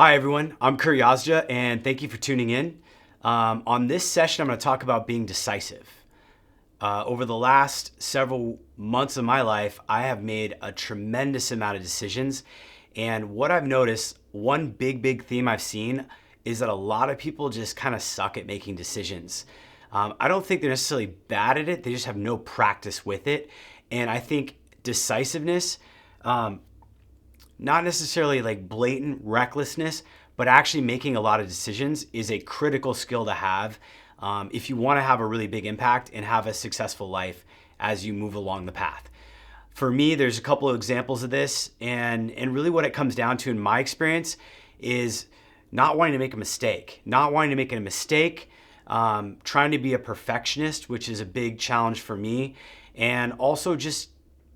Hi everyone, I'm Kur Yazja and thank you for tuning in. On this session, I'm going to talk about being decisive. Over the last several months of my life, I have made a tremendous amount of decisions. And what I've noticed, one big theme I've seen is that a lot of people just kind of suck at making decisions. I don't think they're necessarily bad at it, they just have no practice with it. And I think decisiveness, not necessarily like blatant recklessness, but actually making a lot of decisions is a critical skill to have if you want to have a really big impact and have a successful life as you move along the path. For me, there's a couple of examples of this, and really what it comes down to in my experience is not wanting to make a mistake, trying to be a perfectionist, which is a big challenge for me, and also just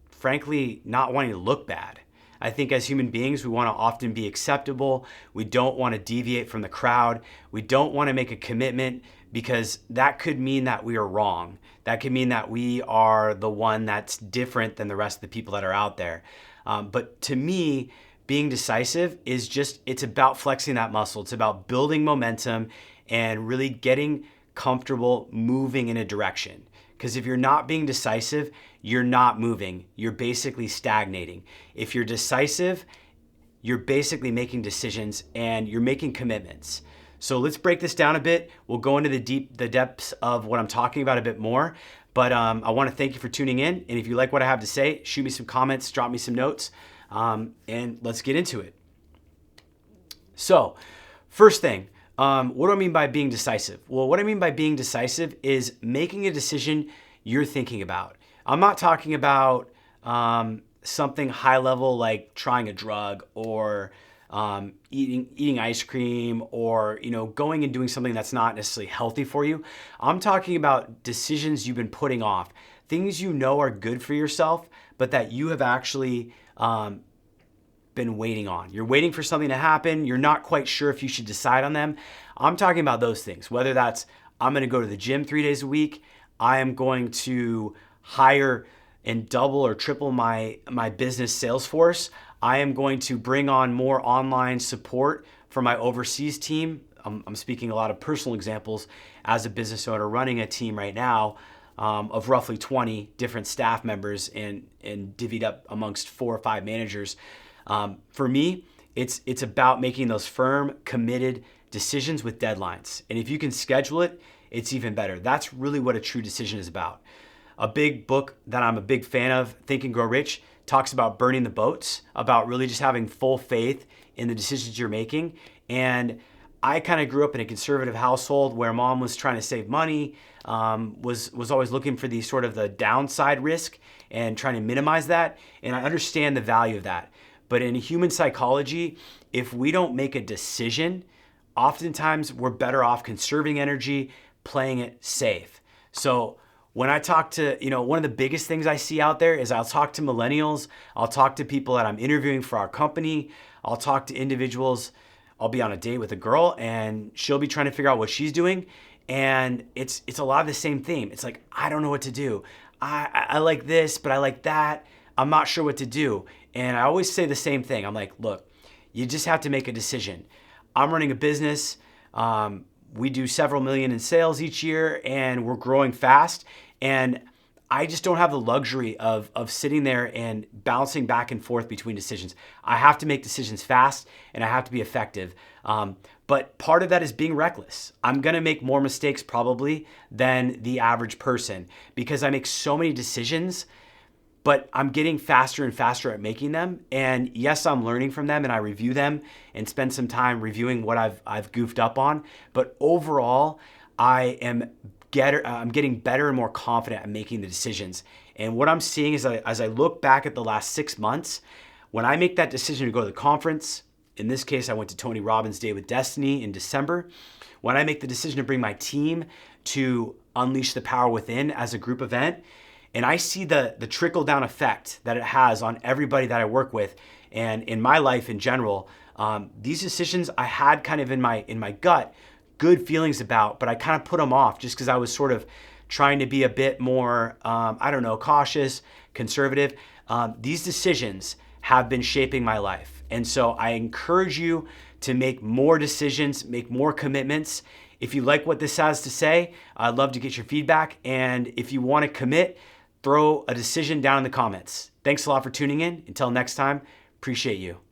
frankly not wanting to look bad. I think as human beings, we want to often be acceptable. We don't want to deviate from the crowd. We don't want to make a commitment because that could mean that we are wrong. That could mean that we are the one that's different than the rest of the people that are out there. But to me, being decisive is it's about flexing that muscle. It's about building momentum and really getting comfortable moving in a direction. Because if you're not being decisive, you're not moving. You're basically stagnating. If you're decisive, you're basically making decisions and you're making commitments. So let's break this down a bit. We'll go into the depths of what I'm talking about a bit more. But I want to thank you for tuning in. And if you like what I have to say, shoot me some comments, drop me some notes, and let's get into it. So, first thing, what do I mean by being decisive? Well, what I mean by being decisive is making a decision you're thinking about. I'm not talking about something high level like trying a drug or eating ice cream or going and doing something that's not necessarily healthy for you. I'm talking about decisions you've been putting off, things you know are good for yourself, but that you have actually been waiting on. You're waiting for something to happen. You're not quite sure if you should decide on them. I'm talking about those things, whether that's I'm going to go to the gym 3 days a week. I am going to hire and double or triple my business sales force. I am going to bring on more online support for my overseas team. I'm speaking a lot of personal examples as a business owner running a team right now of roughly 20 different staff members and divvied up amongst 4 or 5 managers. For me, it's about making those firm, committed decisions with deadlines. And if you can schedule it, it's even better. That's really what a true decision is about. A big book that I'm a big fan of, Think and Grow Rich, talks about burning the boats, about really just having full faith in the decisions you're making. And I kind of grew up in a conservative household where mom was trying to save money, was always looking for the downside risk and trying to minimize that. And I understand the value of that. But in human psychology, if we don't make a decision, oftentimes we're better off conserving energy, playing it safe. So when I talk to, one of the biggest things I see out there is I'll talk to millennials, I'll talk to people that I'm interviewing for our company, I'll talk to individuals, I'll be on a date with a girl and she'll be trying to figure out what she's doing. And it's a lot of the same theme. It's like, I don't know what to do. I like this, but I like that. I'm not sure what to do. And I always say the same thing. I'm like, look, you just have to make a decision. I'm running a business. We do several million in sales each year and we're growing fast. And I just don't have the luxury of sitting there and bouncing back and forth between decisions. I have to make decisions fast and I have to be effective. But part of that is being reckless. I'm going to make more mistakes probably than the average person because I make so many decisions, but I'm getting faster and faster at making them. And yes, I'm learning from them and I review them and spend some time reviewing what I've goofed up on. But overall, I'm getting better and more confident at making the decisions. And what I'm seeing is as I look back at the last 6 months, when I make that decision to go to the conference, in this case, I went to Tony Robbins' Day with Destiny in December. When I make the decision to bring my team to Unleash the Power Within as a group event, and I see the trickle-down effect that it has on everybody that I work with and in my life in general, these decisions I had kind of in my gut good feelings about, but I kind of put them off just because I was sort of trying to be a bit more, cautious, conservative. These decisions have been shaping my life. And so I encourage you to make more decisions, make more commitments. If you like what this has to say, I'd love to get your feedback. And if you want to commit, throw a decision down in the comments. Thanks a lot for tuning in. Until next time, appreciate you.